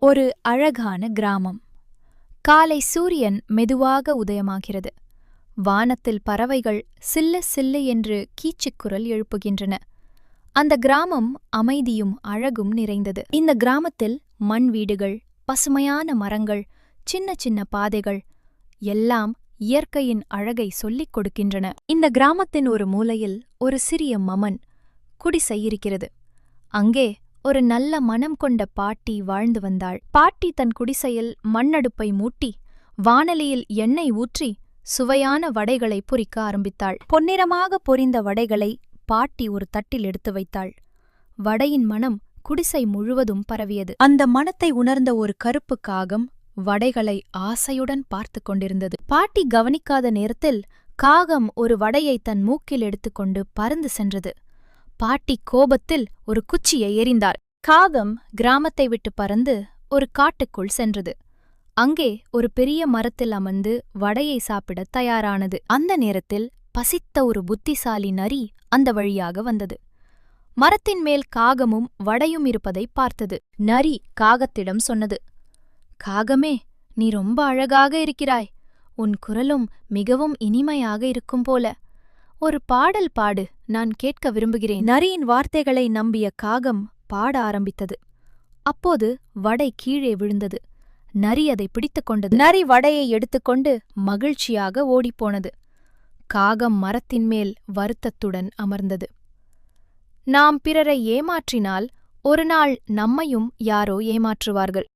ஒரு அழகான கிராமம். காலை சூரியன் மெதுவாக உதயமாகிறது. வானத்தில் பறவைகள் சில்ல சில்லு என்று கீச்சுக்குரல் எழுப்புகின்றன. அந்த கிராமம் அமைதியும் அழகும் நிறைந்தது. இந்த கிராமத்தில் மண் வீடுகள், பசுமையான மரங்கள், சின்ன சின்ன பாதைகள் எல்லாம் இயற்கையின் அழகை சொல்லிக் கொடுக்கின்றன. இந்த கிராமத்தின் ஒரு மூலையில் ஒரு சிறிய மமன் குடிசை இருக்கிறது. அங்கே ஒரு நல்ல மனம் கொண்ட பாட்டி வாழ்ந்து வந்தாள். பாட்டி தன் குடிசையில் மண்ணடுப்பை மூட்டி வாணலியில் எண்ணெய் ஊற்றி சுவையான வடைகளை பொரிக்க ஆரம்பித்தாள். பொன்னிறமாக பொரிந்த வடைகளை பாட்டி ஒரு தட்டில் எடுத்து வைத்தாள். வடையின் மனம் குடிசை முழுவதும் பரவியது. அந்த மனத்தை உணர்ந்த ஒரு கருப்பு காகம் வடைகளை ஆசையுடன் பார்த்து கொண்டிருந்தது. பாட்டி கவனிக்காத நேரத்தில் காகம் ஒரு வடையை தன் மூக்கில் எடுத்துக்கொண்டு பறந்து சென்றது. பாட்டி கோபத்தில் ஒரு குச்சியை எறிந்தார். காகம் கிராமத்தை விட்டு பறந்து ஒரு காட்டுக்குள் சென்றது. அங்கே ஒரு பெரிய மரத்தில் அமர்ந்து வடையை சாப்பிடத் தயாரானது. அந்த நேரத்தில் பசித்த ஒரு புத்திசாலி நரி அந்த வழியாக வந்தது. மரத்தின் மேல் காகமும் வடையும் இருப்பதை பார்த்தது. நரி காகத்திடம் சொன்னது, "காகமே, நீ ரொம்ப அழகாக இருக்கிறாய். உன் குரலும் மிகவும் இனிமையாக இருக்கும் போல. ஒரு பாடல் பாடு, நான் கேட்க விரும்புகிறேன்." நரியின் வார்த்தைகளை நம்பிய காகம் பாட ஆரம்பித்தது. அப்போது வடை கீழே விழுந்தது. நரி அதை பிடித்துக் கொண்டது. நரி வடையை எடுத்துக்கொண்டு மகிழ்ச்சியாக ஓடிப்போனது. காகம் மரத்தின் மேல் வருத்தத்துடன் அமர்ந்தது. நாம் பிறரை ஏமாற்றினால் ஒரு நாள் நம்மையும் யாரோ ஏமாற்றுவார்கள்.